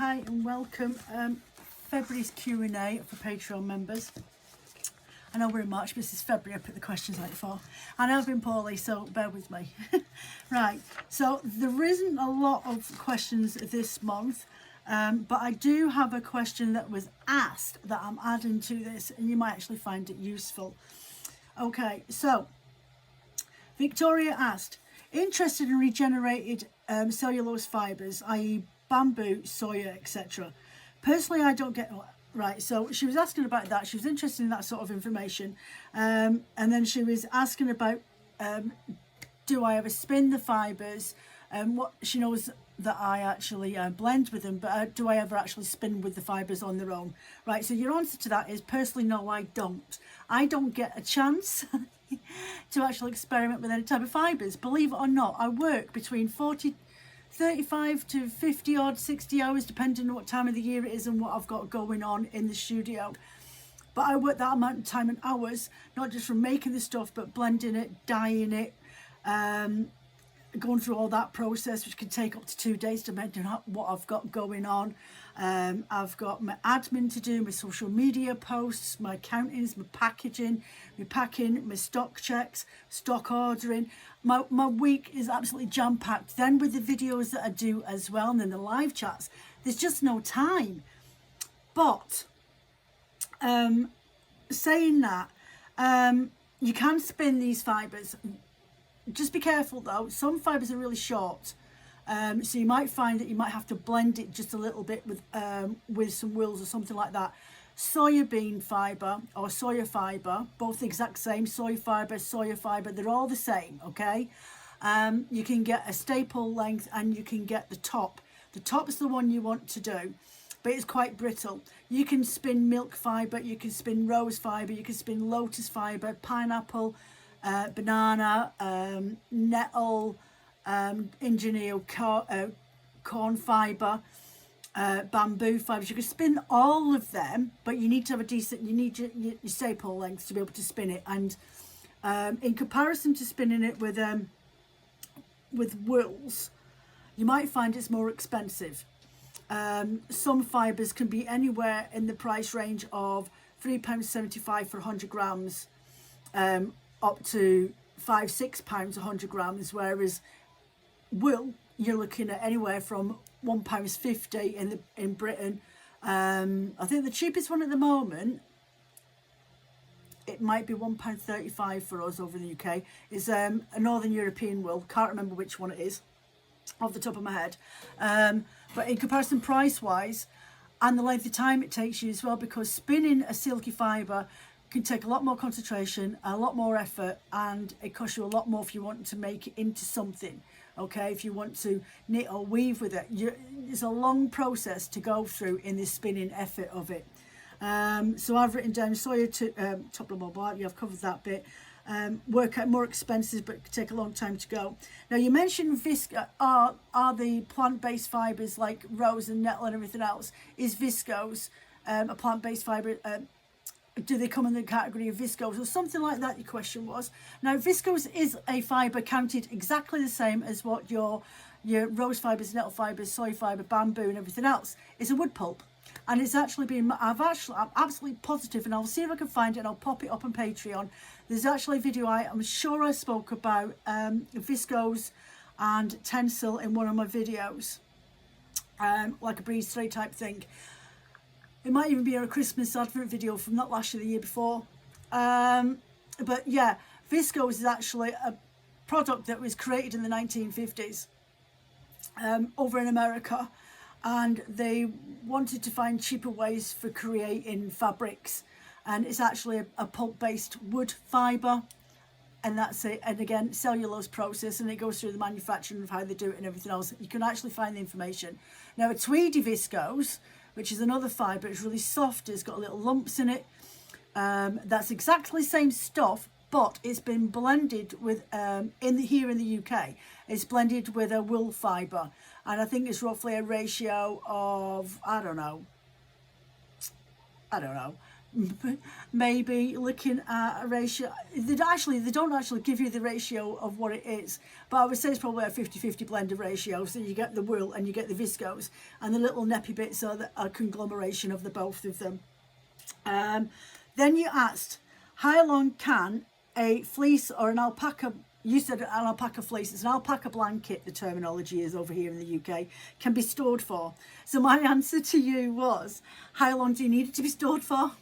hi and welcome. February's Q&A for Patreon members. I know we're in March, but this is February. I put the questions out for. And I've been poorly, so bear with me. Right, so there isn't a lot of questions this month, but I do have a question that was asked that I'm adding to this, and you might actually find it useful. Okay, so Victoria asked, interested in regenerated cellulose fibres, i.e. bamboo, soya, etc. Personally, I don't get... Right, so she was asking about that. She was interested in that sort of information. And then she was asking about, do I ever spin the fibres? What she knows that I actually blend with them, but do I ever actually spin with the fibres on their own? Right, so your answer to that is, personally, no, I don't. I don't get a chance to actually experiment with any type of fibres. Believe it or not, I work between 35 to 50 odd 60 hours depending on what time of the year it is and what I've got going on in the studio. But I work that amount of time and hours, not just from making the stuff, but blending it, dyeing it, going through all that process, which can take up to 2 days depending on what I've got going on. I've got my admin to do, my social media posts, my accountings, my packaging, my packing, my stock checks, stock ordering. My week is absolutely jam-packed. Then with the videos that I do as well, and then the live chats, there's just no time. But saying that, you can spin these fibres. Just be careful though, some fibres are really short. So you might find that you might have to blend it just a little bit with some wools or something like that. Soybean fibre or soya fibre, both the exact same, soya fibre, they're all the same, okay? You can get a staple length and you can get the top. The top's the one you want to do, but it's quite brittle. You can spin milk fibre, you can spin rose fibre, you can spin lotus fibre, pineapple, banana, nettle, engineer, corn fibre, bamboo fibres. You can spin all of them, but you need to have a decent, you need your staple length to be able to spin it. And in comparison to spinning it with wools, you might find it's more expensive. Some fibres can be anywhere in the price range of £3.75 for 100 grams, up to £5-6 100 grams, whereas wool you're looking at anywhere from £1.50 in Britain. I think the cheapest one at the moment, it might be £1.35 for us over in the UK, is a Northern European wool. Can't remember which one it is off the top of my head, but in comparison price wise and the length of time it takes you as well, because spinning a silky fibre can take a lot more concentration, a lot more effort, and it costs you a lot more if you want to make it into something. Okay, if you want to knit or weave with it, it's a long process to go through in this spinning effort of it. So I've written down soya to top of my bar. I've covered that bit. Work out more expensive, but take a long time to go. Now you mentioned viscose. Are the plant-based fibres like rose and nettle and everything else? Is viscose a plant-based fibre? Do they come in the category of viscose or something like that? Your question was. Now viscose is a fibre counted exactly the same as what your rose fibres, nettle fibres, soy fibre, bamboo and everything else. It's a wood pulp, and it's actually been, I'm absolutely positive, and I'll see if I can find it and I'll pop it up on Patreon. There's actually a video I'm sure I spoke about viscose and tencel in one of my videos, like a breeze through type thing. It might even be a Christmas advert video from not last year, the year before. But yeah, viscose is actually a product that was created in the 1950s over in America, and they wanted to find cheaper ways for creating fabrics, and it's actually a pulp-based wood fibre, and that's it. And again, cellulose process, and it goes through the manufacturing of how they do it and everything else. You can actually find the information. Now a tweedy viscose, which is another fibre, it's really soft, it's got little lumps in it. That's exactly the same stuff, but it's been blended with, here in the UK, it's blended with a wool fibre. And I think it's roughly a ratio of, I don't know, maybe looking at a ratio. They don't actually give you the ratio of what it is, but I would say it's probably a 50-50 blended ratio. So you get the wool and you get the viscose, and the little neppy bits are a conglomeration of the both of them. Then you asked, how long can a fleece or an alpaca, you said an alpaca fleece, it's an alpaca blanket, the terminology is over here in the UK, can be stored for. So my answer to you was, how long do you need it to be stored for?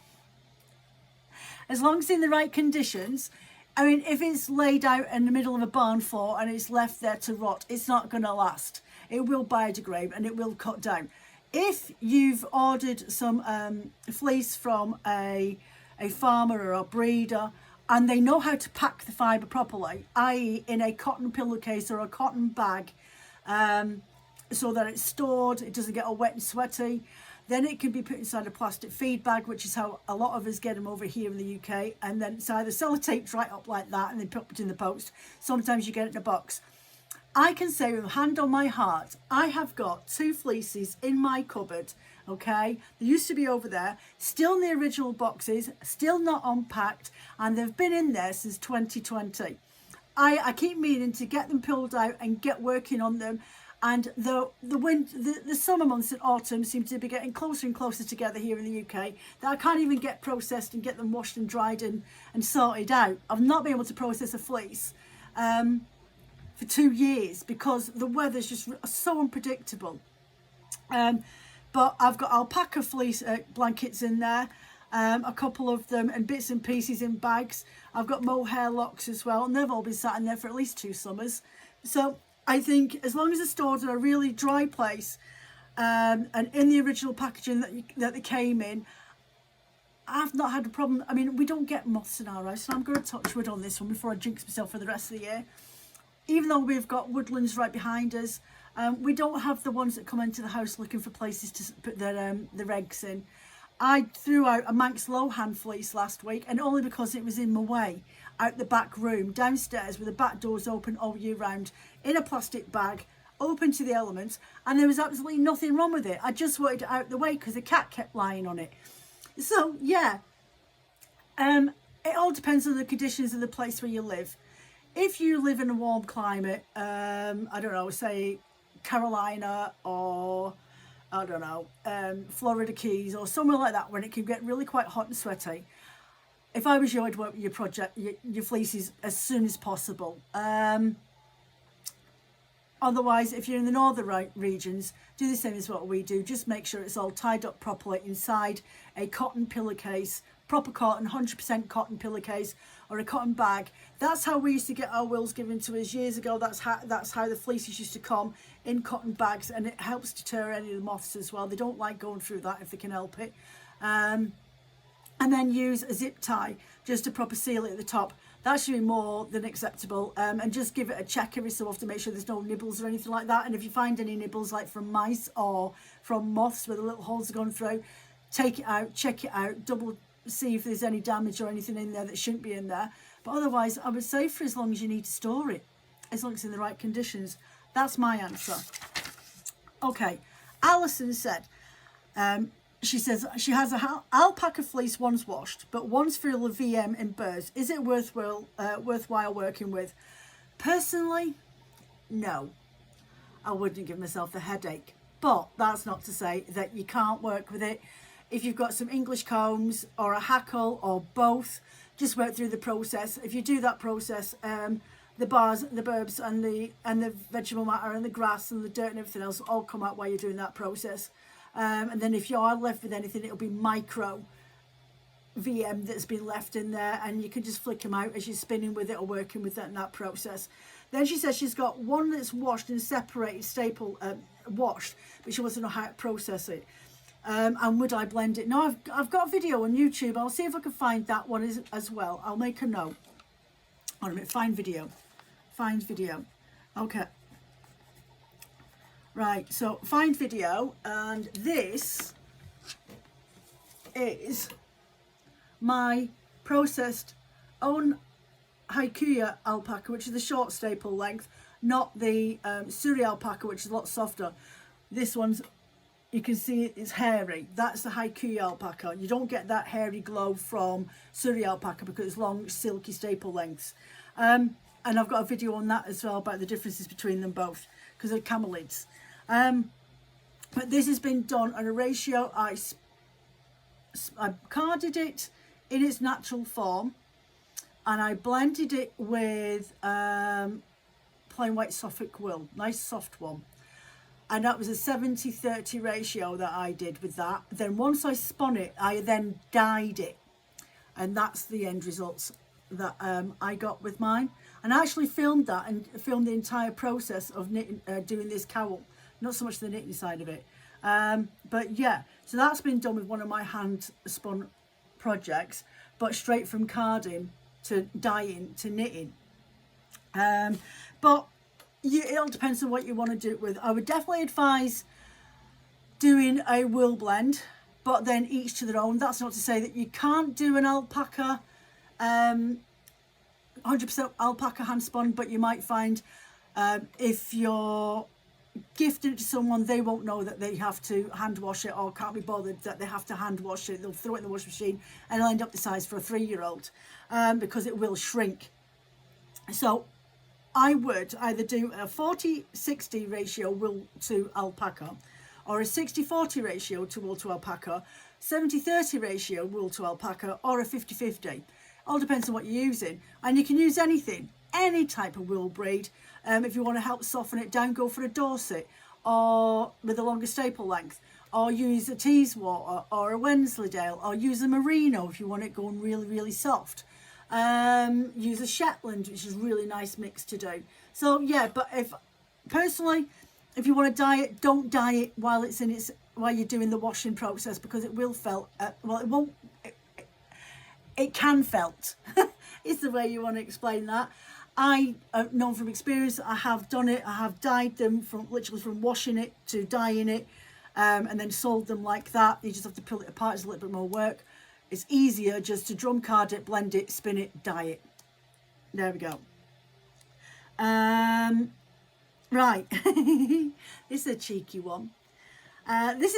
As long as it's in the right conditions. I mean, if it's laid out in the middle of a barn floor and it's left there to rot, it's not going to last. It will biodegrade and it will cut down. If you've ordered some fleece from a farmer or a breeder, and they know how to pack the fibre properly, i.e. in a cotton pillowcase or a cotton bag, so that it's stored, it doesn't get all wet and sweaty, then it can be put inside a plastic feed bag, which is how a lot of us get them over here in the UK, and then it's either sellotaped right up like that and then put it in the post. Sometimes you get it in a box. I can say with hand on my heart, I have got 2 fleeces in my cupboard, okay? They used to be over there, still in the original boxes, still not unpacked, and they've been in there since 2020. I keep meaning to get them pulled out and get working on them, and the summer months and autumn seem to be getting closer and closer together here in the UK, that I can't even get processed and get them washed and dried and sorted out. I've not been able to process a fleece for 2 years because the weather's just so unpredictable. But I've got alpaca fleece blankets in there, a couple of them, and bits and pieces in bags. I've got mohair locks as well, and they've all been sat in there for at least 2 summers. So I think as long as they're stored in a really dry place, and in the original packaging that they came in, I've not had a problem. I mean, we don't get moths in our house, and I'm going to touch wood on this one before I jinx myself for the rest of the year. Even though we've got woodlands right behind us, we don't have the ones that come into the house looking for places to put their eggs in. I threw out a Manx Lohan fleece last week, and only because it was in my way, out the back room, downstairs with the back doors open all year round, in a plastic bag, open to the elements, and there was absolutely nothing wrong with it. I just wanted it out the way because the cat kept lying on it. So, yeah, it all depends on the conditions of the place where you live. If you live in a warm climate, I don't know, say Carolina or, I don't know, Florida Keys or somewhere like that, when it can get really quite hot and sweaty, if I was you, I'd work your fleeces as soon as possible. Otherwise, if you're in the northern regions, do the same as what we do. Just make sure it's all tied up properly inside a cotton pillowcase, proper cotton, 100% cotton pillowcase, or a cotton bag. That's how we used to get our wools given to us years ago. That's how the fleeces used to come in cotton bags, and it helps deter any of the moths as well. They don't like going through that if they can help it. And then use a zip tie just to proper seal it at the top. That should be more than acceptable. And just give it a check every so often to make sure there's no nibbles or anything like that. And if you find any nibbles, like from mice or from moths where the little holes have gone through, take it out, check it out, double see if there's any damage or anything in there that shouldn't be in there. But otherwise, I would say for as long as you need to store it, as long as it's in the right conditions. That's my answer. Okay, Alison said, she says she has a alpaca fleece once washed, but once full of VM in burrs. Is it worthwhile working with? Personally, no. I wouldn't give myself a headache. But that's not to say that you can't work with it. If you've got some English combs or a hackle or both, just work through the process. If you do that process, the bars, the burbs and the vegetable matter and the grass and the dirt and everything else all come out while you're doing that process. And then if you are left with anything, it'll be micro VM that's been left in there, and you can just flick them out as you're spinning with it or working with it in that process. Then she says she's got one that's washed and separated, staple washed, but she wants to know how to process it. And would I blend it? No, I've got a video on YouTube. I'll see if I can find that one as well. I'll make a note. Hold on a minute, find video. Okay. Right, so find video, and this is my processed own Haikuya alpaca, which is the short staple length, not the Suri alpaca, which is a lot softer. This one's you can see it's hairy. That's the Haikui alpaca. You don't get that hairy glow from Surrey alpaca because it's long, silky staple lengths. And I've got a video on that as well about the differences between them both because they're camelids. But this has been done on a ratio. I carded it in its natural form, and I blended it with plain white Suffolk wool, nice soft one. And that was a 70-30 ratio that I did with that. Then once I spun it, I then dyed it. And that's the end results that I got with mine. And I actually filmed that and filmed the entire process of knitting, doing this cowl. Not so much the knitting side of it. But yeah, so that's been done with one of my hand spun projects, but straight from carding to dyeing to knitting. But it all depends on what you want to do it with. I would definitely advise doing a wool blend, but then each to their own. That's not to say that you can't do an alpaca, 100% alpaca hand spun, but you might find if you're gifted it to someone, they won't know that they have to hand wash it or can't be bothered that they have to hand wash it. They'll throw it in the washing machine and it'll end up the size for a 3-year-old because it will shrink. So I would either do a 40-60 ratio wool to alpaca, or a 60-40 ratio to wool to alpaca, 70-30 ratio wool to alpaca, or a 50-50. All depends on what you're using. And you can use anything, any type of wool breed. If you want to help soften it down, go for a Dorset, or with a longer staple length, or use a Teeswater or a Wensleydale, or use a Merino if you want it going really, really soft. Use a Shetland, which is a really nice mix to do. So yeah, but personally, if you want to dye it, don't dye it while you're doing the washing process, because it will felt. It can felt. Is the way you want to explain that. I know from experience, I have done it. I have dyed them literally from washing it to dyeing it, and then sold them like that. You just have to pull it apart. It's a little bit more work. It's easier just to drum card it, blend it, spin it, dye it. There we go. Right. This is a cheeky one. This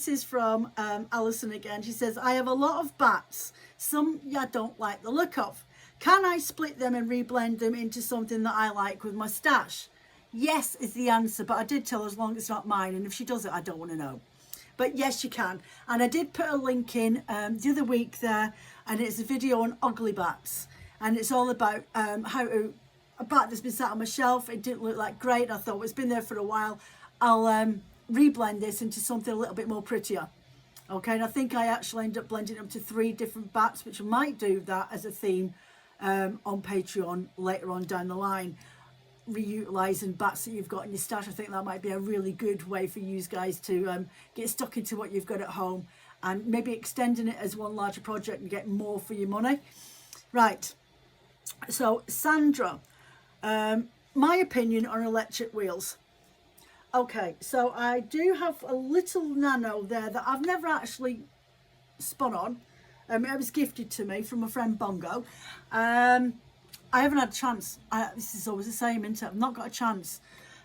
is from Alison again. She says, I have a lot of bats. Some I don't like the look of. Can I split them and reblend them into something that I like with my stash? Yes is the answer, but I did tell her as long as it's not mine, and if she does it, I don't want to know. But yes, you can. And I did put a link in the other week there, and it's a video on ugly bats. And it's all about how a bat that's been sat on my shelf, it didn't look like great. I thought, well, it's been there for a while. I'll reblend this into something a little bit more prettier. Okay, and I think I actually ended up blending up to 3 different bats, which I might do that as a theme on Patreon later on down the line. Reutilising bats that you've got in your stash. I think that might be a really good way for you guys to get stuck into what you've got at home, and maybe extending it as one larger project and get more for your money. Right, so Sandra, my opinion on electric wheels. Okay, so I do have a little nano there that I've never actually spun on. It was gifted to me from my friend Bongo. I haven't had a chance. This is always the same, isn't it? I've not got a chance.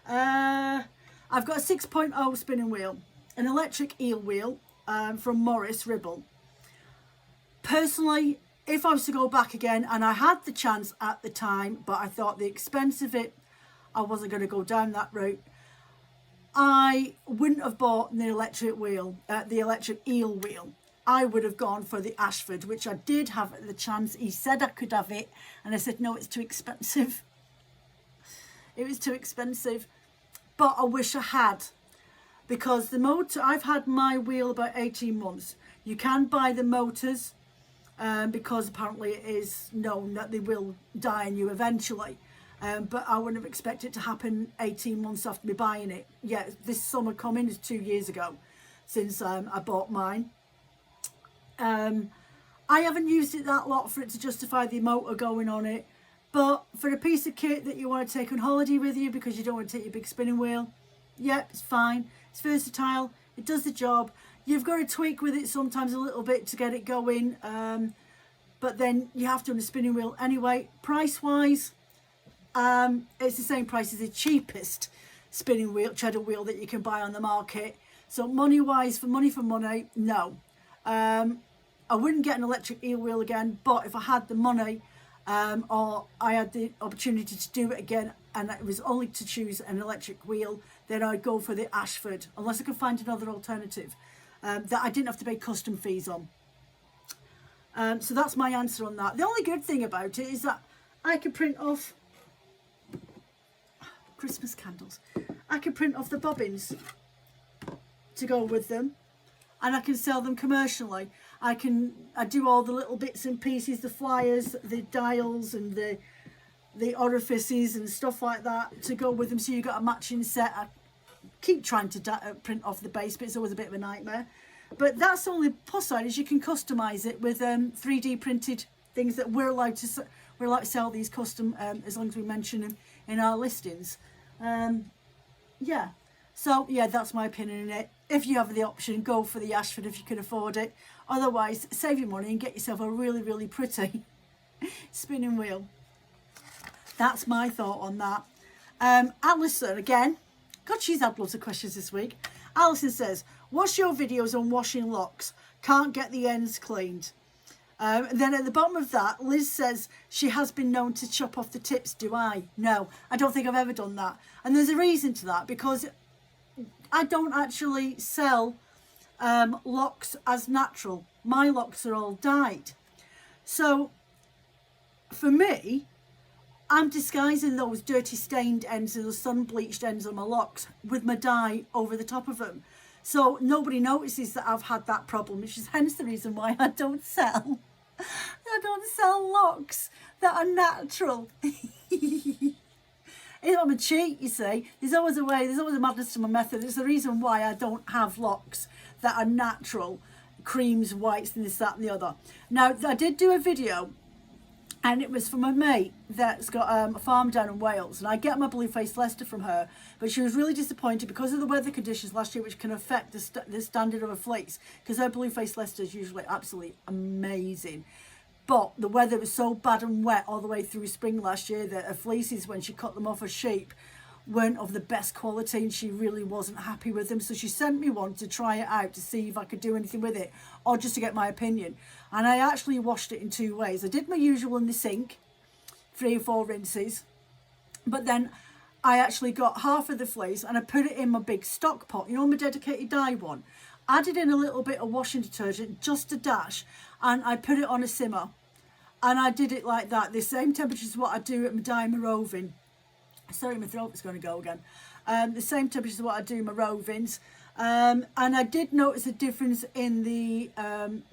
I've got a 6.0 spinning wheel, an electric eel wheel from Morris Ribble. Personally, if I was to go back again, and I had the chance at the time, but I thought the expense of it, I wasn't going to go down that route. I wouldn't have bought the electric wheel, the electric eel wheel. I would have gone for the Ashford, which I did have the chance. He said I could have it, and I said, no, it's too expensive. It was too expensive, but I wish I had, because the motor, I've had my wheel about 18 months. You can buy the motors, because apparently it is known that they will die on you eventually. But I wouldn't have expected it to happen 18 months after me buying it. Yeah, this summer coming is 2 years ago since I bought mine. I haven't used it that lot for it to justify the motor going on it, but for a piece of kit that you want to take on holiday with you because you don't want to take your big spinning wheel, yeah, it's fine. It's versatile. It does the job. You've got to tweak with it sometimes a little bit to get it going, but then you have to on a spinning wheel anyway. Price wise, it's the same price as the cheapest spinning wheel, cheddar wheel that you can buy on the market. So money-wise, for money, no. I wouldn't get an electric eel wheel again, but if I had the money or I had the opportunity to do it again and it was only to choose an electric wheel, then I'd go for the Ashford, unless I could find another alternative that I didn't have to pay custom fees on. So that's my answer on that. The only good thing about it is that I could print off Christmas candles. I could print off the bobbins to go with them, and I can sell them commercially. I do all the little bits and pieces, the flyers, the dials, and the orifices and stuff like that to go with them. So you got a matching set. I keep trying to print off the base, but it's always a bit of a nightmare. But that's the only plus side, is you can customize it with 3D printed things that we're allowed to sell these custom as long as we mention them in our listings. Yeah. So yeah, that's my opinion on it. If you have the option, go for the Ashford if you can afford it. Otherwise, save your money and get yourself a really, really pretty spinning wheel. That's my thought on that. Alison, again, God, she's had lots of questions this week. Alison says, what's your videos on washing locks? Can't get the ends cleaned. Then at the bottom of that, Liz says she has been known to chop off the tips. Do I? No, I don't think I've ever done that. And there's a reason to that, because I don't actually sell locks as natural. My locks are all dyed. So for me, I'm disguising those dirty stained ends and the sun bleached ends of my locks with my dye over the top of them. So nobody notices that I've had that problem, which is hence the reason why I don't sell locks that are natural. I'm a cheat, you see. There's always a way, there's always a madness to my method. It's the reason why I don't have locks that are natural, creams, whites, and this, that, and the other. Now, I did do a video, and it was from a mate that's got a farm down in Wales, and I get my Blueface Leicester from her, but she was really disappointed because of the weather conditions last year, which can affect the standard of a fleece, because her Blueface Leicester is usually absolutely amazing. But the weather was so bad and wet all the way through spring last year that her fleeces, when she cut them off her sheep, weren't of the best quality, and she really wasn't happy with them. So she sent me one to try it out to see if I could do anything with it, or just to get my opinion. And I actually washed it in 2 ways. I did my usual in the sink, 3 or 4 rinses, but then I actually got half of the fleece and I put it in my big stock pot, you know, my dedicated dye one. Added in a little bit of washing detergent, just a dash, and I put it on a simmer. And I did it like that, the same temperature as what I do at my dye and my roving. Sorry, my throat is going to go again. The same temperature as what I do in my rovings. And I did notice a difference in the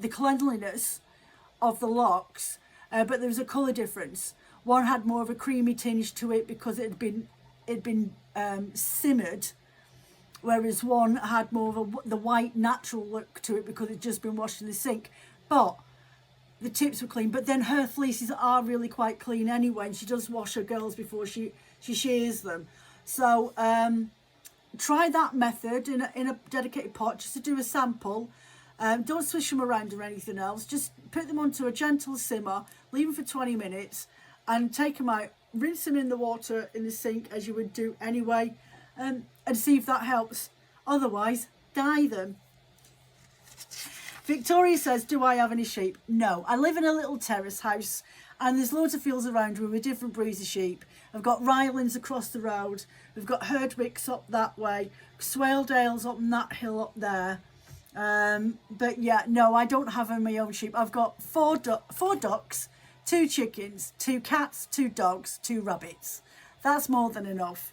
cleanliness of the locks, but there was a colour difference. One had more of a creamy tinge to it because it had been simmered, whereas one had more of the white natural look to it because it had just been washed in the sink. But the tips were clean. But then her fleeces are really quite clean anyway, and she does wash her girls before she shears them. So try that method in a dedicated pot just to do a sample. Don't swish them around or anything else. Just put them onto a gentle simmer, leave them for 20 minutes and take them out. Rinse them in the water in the sink as you would do anyway, and see if that helps. Otherwise, dye them. Victoria says, do I have any sheep? No, I live in a little terrace house and there's loads of fields around me with different breeds of sheep. I've got Rylands across the road, we've got Herdwicks up that way, Swaledales up on that hill up there. But yeah, no, I don't have my own sheep. I've got 4 ducks, 2 chickens, 2 cats, 2 dogs, 2 rabbits. That's more than enough.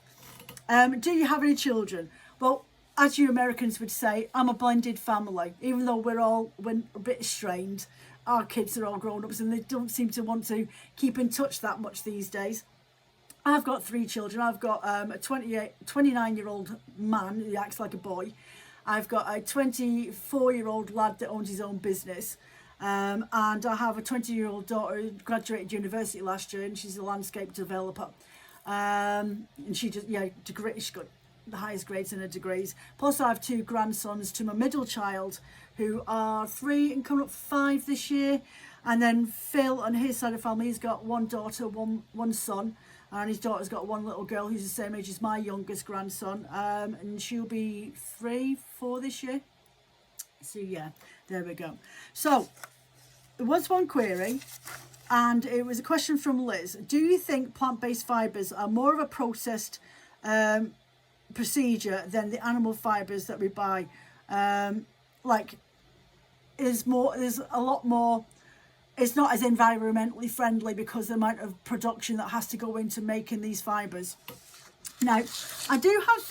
Do you have any children? Well, as you Americans would say, I'm a blended family. Even though we're a bit strained, our kids are all grown-ups and they don't seem to want to keep in touch that much these days. I've got 3 children. I've got a 29-year-old man who acts like a boy. I've got a 24-year-old lad that owns his own business. And I have a 20-year-old daughter who graduated university last year, and she's a landscape developer. And she just, she's got the highest grades in her degrees. Plus I have 2 grandsons to my middle child who are 3 and coming up 5 this year. And then Phil on his side of the family, he's got 1 daughter, one son. and his daughter's got one little girl who's the same age as my youngest grandson, and she'll be 3-4 this year. So yeah, there we go. So there was one query, and it was a question from Liz. Do you think plant-based fibres are more of a processed procedure than the animal fibres that we buy? There's a lot more. It's not as environmentally friendly because the amount of production that has to go into making these fibres. Now, I do have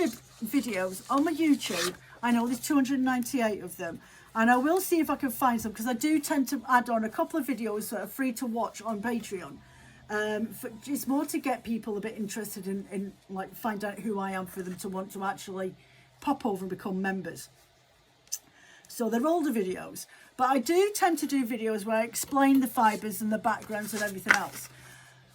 videos on my YouTube. I know there's 298 of them, and I will see if I can find some, because I do tend to add on a couple of videos that are free to watch on Patreon. It's more to get people a bit interested in like find out who I am, for them to want to actually pop over and become members. So they're older videos, but I do tend to do videos where I explain the fibres and the backgrounds and everything else.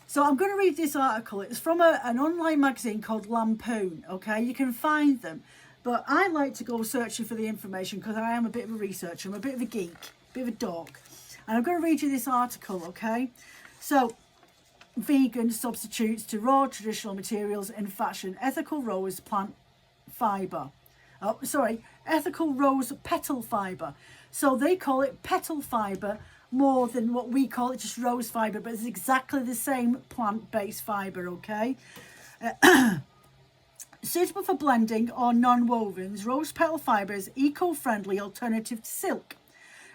So I'm going to read this article. It's from an online magazine called Lampoon. Okay, you can find them, but I like to go searching for the information because I am a bit of a researcher. I'm a bit of a geek, a bit of a dork, and I'm going to read you this article. Okay, so vegan substitutes to raw traditional materials in fashion. Ethical rose plant fibre. Ethical rose petal fibre. So they call it petal fibre more than what we call it, just rose fibre, but it's exactly the same plant-based fibre, okay? Suitable for blending or non-wovens, rose petal fibre is eco-friendly alternative to silk.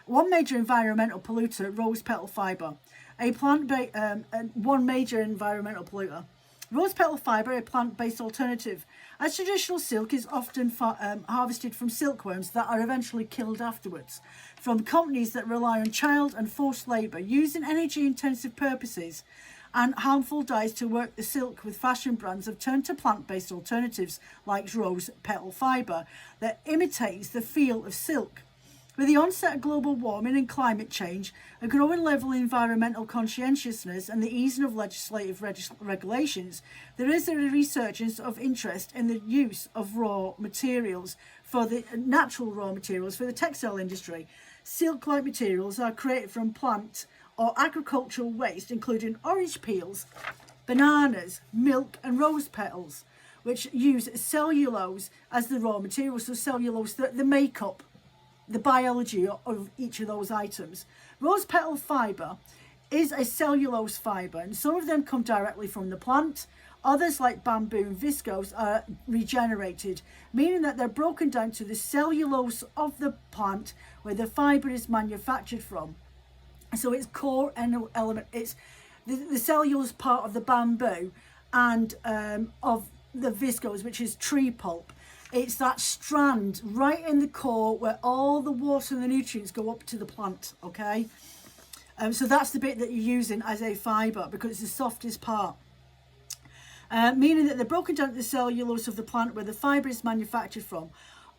One major environmental polluter, rose petal fibre. One major environmental polluter. Rose petal fibre, a plant-based alternative. As traditional silk is often harvested from silkworms that are eventually killed afterwards, from companies that rely on child and forced labour, using energy-intensive purposes and harmful dyes to work the silk, with fashion brands have turned to plant-based alternatives like rose petal fibre that imitates the feel of silk. With the onset of global warming and climate change, a growing level of environmental conscientiousness, and the easing of legislative regulations, there is a resurgence of interest in the use of raw materials for the natural raw materials for the textile industry. Silk-like materials are created from plant or agricultural waste, including orange peels, bananas, milk, and rose petals, which use cellulose as the raw material. So cellulose, the makeup, the biology of each of those items. Rose petal fibre is a cellulose fibre, and some of them come directly from the plant. Others, like bamboo and viscose, are regenerated, meaning that they're broken down to the cellulose of the plant where the fibre is manufactured from. So its core element, it's the cellulose part of the bamboo and of the viscose, which is tree pulp. It's that strand right in the core where all the water and the nutrients go up to the plant, okay? So that's the bit that you're using as a fibre, because it's the softest part. Meaning that they're broken down to the cellulose of the plant where the fibre is manufactured from.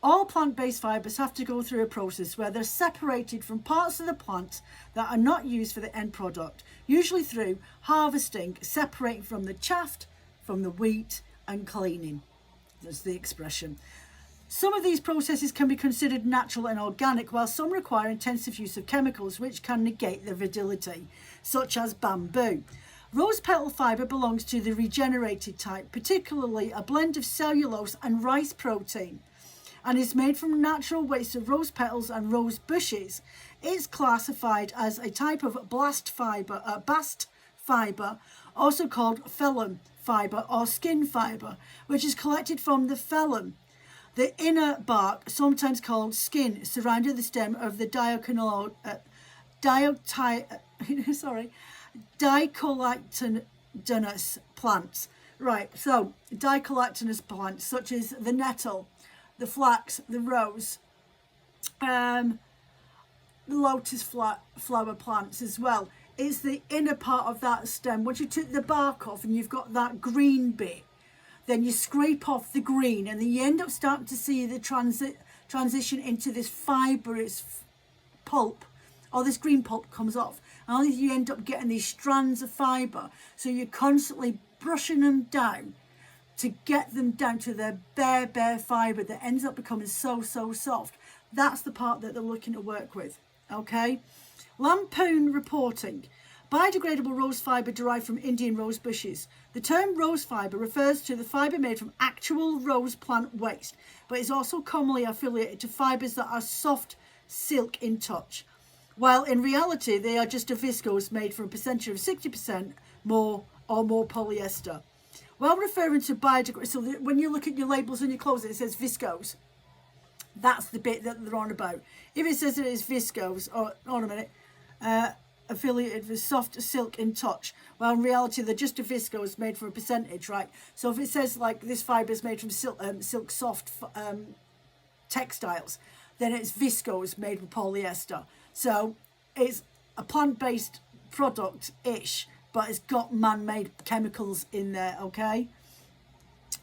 All plant-based fibres have to go through a process where they're separated from parts of the plant that are not used for the end product, usually through harvesting, separating from the chaff, from the wheat, and cleaning. That's the expression. Some of these processes can be considered natural and organic, while some require intensive use of chemicals which can negate their virility, such as bamboo. Rose petal fibre belongs to the regenerated type, particularly a blend of cellulose and rice protein, and is made from natural waste of rose petals and rose bushes. It's classified as a type of bast fibre, also called phloem fibre or skin fibre, which is collected from the phloem, the inner bark, sometimes called skin, surrounding the stem of the dicotyledonous plants. Right, so dicotyledonous plants such as the nettle, the flax, the rose, the lotus flower plants as well. It's the inner part of that stem. Once you took the bark off and you've got that green bit, then you scrape off the green, and then you end up starting to see the transition into this fibrous pulp, or this green pulp comes off, and you end up getting these strands of fibre. So you're constantly brushing them down to get them down to their bare fibre that ends up becoming so soft. That's the part that they're looking to work with, okay? Lampoon reporting. Biodegradable rose fibre derived from Indian rose bushes. The term rose fibre refers to the fibre made from actual rose plant waste, but is also commonly affiliated to fibres that are soft silk in touch, while in reality they are just a viscose made from a percentage of 60% more or more polyester. While referring to biodegradable, so when you look at your labels on your clothes it says viscose, that's the bit that they're on about. If it says it is viscose, or hold on a minute, affiliated with soft silk in touch, well in reality they're just a viscose made from a percentage, right? So if it says like this fibre is made from silk soft textiles, then it's viscose made with polyester. So it's a plant-based product-ish, but it's got man-made chemicals in there, okay?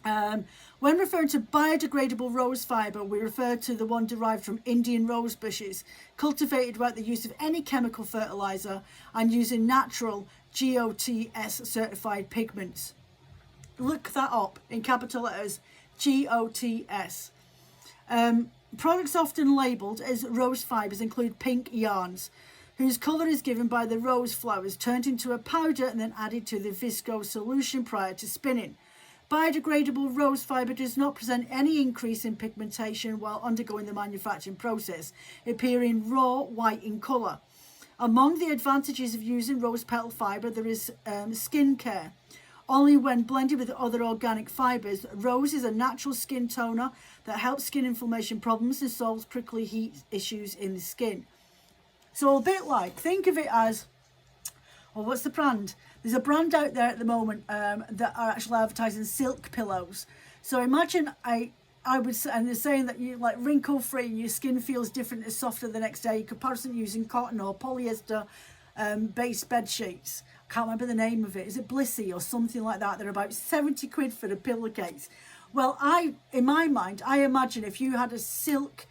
When referring to biodegradable rose fibre, we refer to the one derived from Indian rose bushes, cultivated without the use of any chemical fertiliser and using natural GOTS certified pigments. Look that up in capital letters, GOTS. Products often labelled as rose fibres include pink yarns, whose colour is given by the rose flowers turned into a powder and then added to the viscose solution prior to spinning. Biodegradable rose fibre does not present any increase in pigmentation while undergoing the manufacturing process, appearing raw white in colour. Among the advantages of using rose petal fibre, there is skin care. Only when blended with other organic fibres, rose is a natural skin toner that helps skin inflammation problems and solves prickly heat issues in the skin. So a bit like, think of it as, well, what's the brand? There's a brand out there at the moment that are actually advertising silk pillows. So imagine I would say, and they're saying that you like wrinkle free and your skin feels different and softer the next day in comparison using cotton or polyester based bed sheets. I can't remember the name of it. Is it Blissy or something like that? They're about 70 quid for the pillowcase. Well, in my mind, I imagine if you had a silk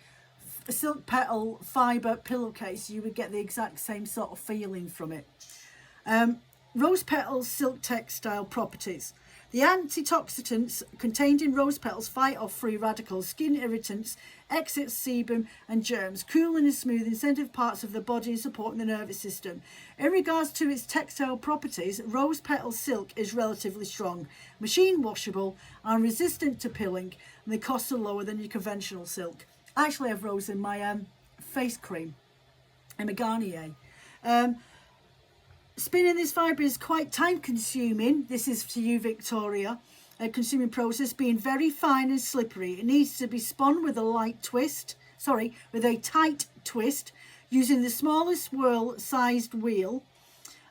petal fibre pillowcase, you would get the exact same sort of feeling from it. Rose petals silk textile properties. The antioxidants contained in rose petals fight off free radicals, skin irritants, excess sebum and germs, cooling and smoothing sensitive parts of the body and supporting the nervous system. In regards to its textile properties, rose petal silk is relatively strong, machine washable and resistant to pilling, and the costs are lower than your conventional silk. I actually have rose in my face cream and my Garnier. Spinning this fibre is quite time consuming. This is to you, Victoria. A consuming process, being very fine and slippery. It needs to be spun with a tight twist using the smallest swirl sized wheel.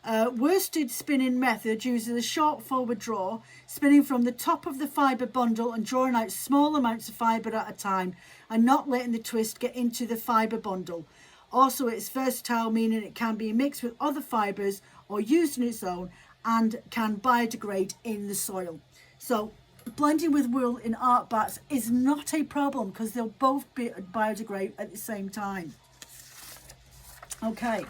Worsted spinning method uses a short forward draw, spinning from the top of the fibre bundle and drawing out small amounts of fibre at a time and not letting the twist get into the fibre bundle. Also, it's versatile, meaning it can be mixed with other fibres or used on its own and can biodegrade in the soil. So blending with wool in art bats is not a problem because they'll both biodegrade at the same time. Okay,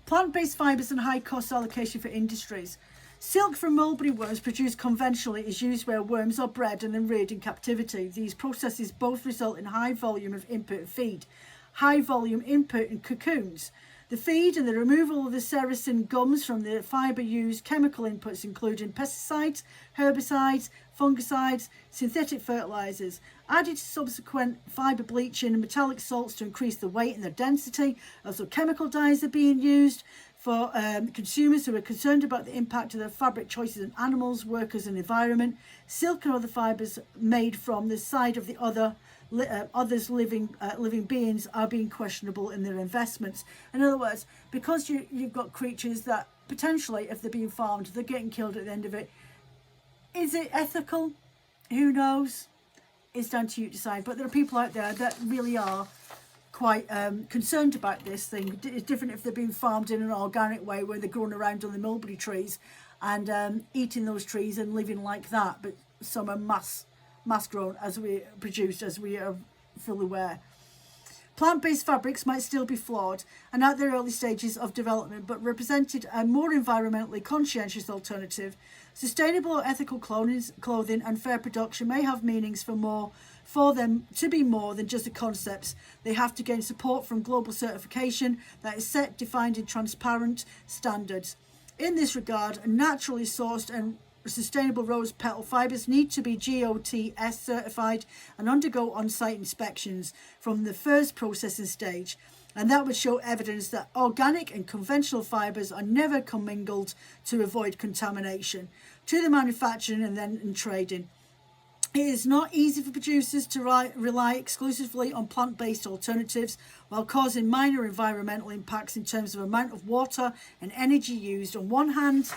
plant-based fibres and high cost allocation for industries. Silk from mulberry worms produced conventionally is used where worms are bred and then reared in captivity. These processes both result in high volume of input and feed, high volume input and cocoons. The feed and the removal of the sericin gums from the fibre use chemical inputs including pesticides, herbicides, fungicides, synthetic fertilisers, added to subsequent fibre bleaching and metallic salts to increase the weight and the density. Also chemical dyes are being used for consumers who are concerned about the impact of their fabric choices on animals, workers and environment. Silk and other fibres made from the side of the others living beings are being questionable in their investments. In other words, because you've got creatures that potentially, if they're being farmed, they're getting killed at the end of it. Is it ethical? Who knows? It's down to you to decide. But there are people out there that really are quite concerned about this thing. It's different if they're being farmed in an organic way where they're growing around on the mulberry trees and eating those trees and living like that. But some are mass grown as we are fully aware. Plant-based fabrics might still be flawed and at their early stages of development, but represented a more environmentally conscientious alternative. Sustainable or ethical clothing and fair production may have meanings for them to be more than just the concepts. They have to gain support from global certification that is set, defined in transparent standards. In this regard, naturally sourced and sustainable rose petal fibres need to be GOTS certified and undergo on-site inspections from the first processing stage, and that would show evidence that organic and conventional fibres are never commingled to avoid contamination to the manufacturing and then in trading. It is not easy for producers to rely exclusively on plant-based alternatives while causing minor environmental impacts in terms of amount of water and energy used on one hand,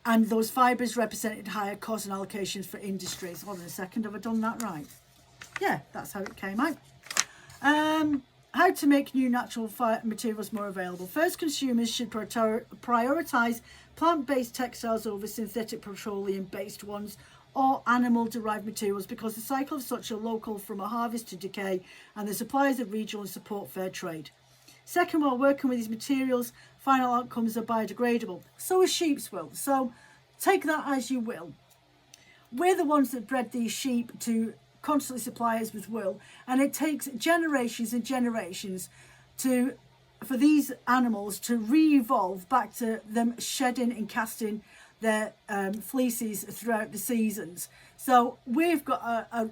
and those fibres represented higher costs and allocations for industries. Hold on a second, have I done that right? Yeah, that's how it came out. How to make new natural materials more available. First, consumers should prioritise plant-based textiles over synthetic petroleum-based ones or animal-derived materials because the cycle of such are local from a harvest to decay, and the suppliers are regional and support fair trade. Second, while working with these materials, final outcomes are biodegradable. So is sheep's wool. So take that as you will. We're the ones that bred these sheep to constantly supply us with wool, and it takes generations and generations for these animals to re-evolve back to them shedding and casting their fleeces throughout the seasons. So we've got a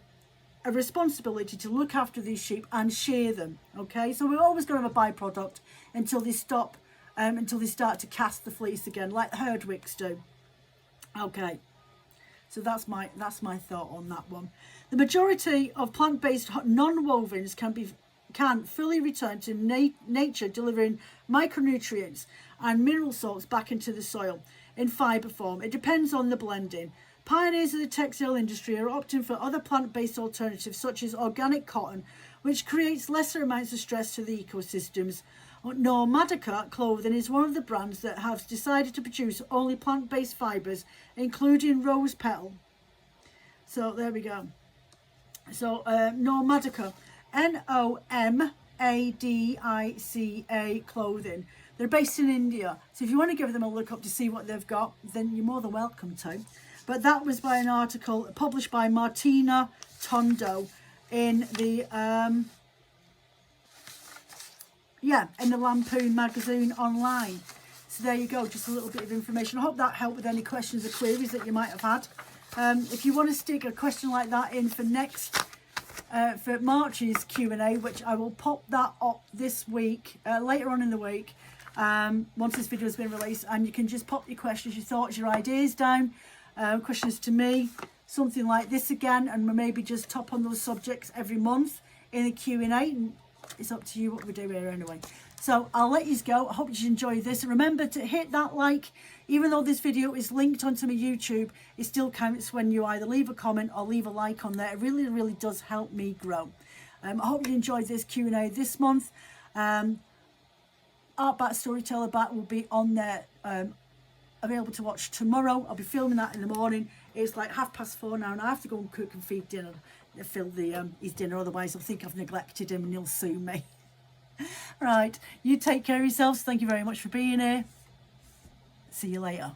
responsibility to look after these sheep and shear them. Okay, so we're always going to have a byproduct until they stop, until they start to cast the fleece again, like herdwicks do. Okay, so that's my thought on that one. The majority of plant-based non-wovens can fully return to nature, delivering micronutrients and mineral salts back into the soil in fibre form. It depends on the blending. Pioneers of the textile industry are opting for other plant-based alternatives such as organic cotton, which creates lesser amounts of stress to the ecosystems. Nomadica clothing is one of the brands that have decided to produce only plant-based fibres, including rose petal. So there we go. So Nomadica, Nomadica clothing. They're based in India. So if you want to give them a look up to see what they've got, then you're more than welcome to. But that was by an article published by Martina Tondo in the in the Lampoon magazine online. So there you go, just a little bit of information. I hope that helped with any questions or queries that you might have had. If you want to stick a question like that in for for March's Q&A, which I will pop that up this week, later on in the week, once this video has been released, and you can just pop your questions, your thoughts, your ideas down, questions to me, something like this again, and maybe just top on those subjects every month in the Q&A. It's up to you what we do here anyway. So I'll let you go. I hope you enjoy this. And remember to hit that like. Even though this video is linked onto my YouTube, it still counts when you either leave a comment or leave a like on there. It really, really does help me grow. I hope you enjoyed this Q&A this month. Art Bat Storyteller Bat will be on there, available to watch tomorrow. I'll be filming that in the morning. It's like 4:30 now, and I have to go and cook and feed dinner, fill his dinner. Otherwise, I'll think I've neglected him and he'll sue me. Right, you take care of yourselves. Thank you very much for being here. See you later.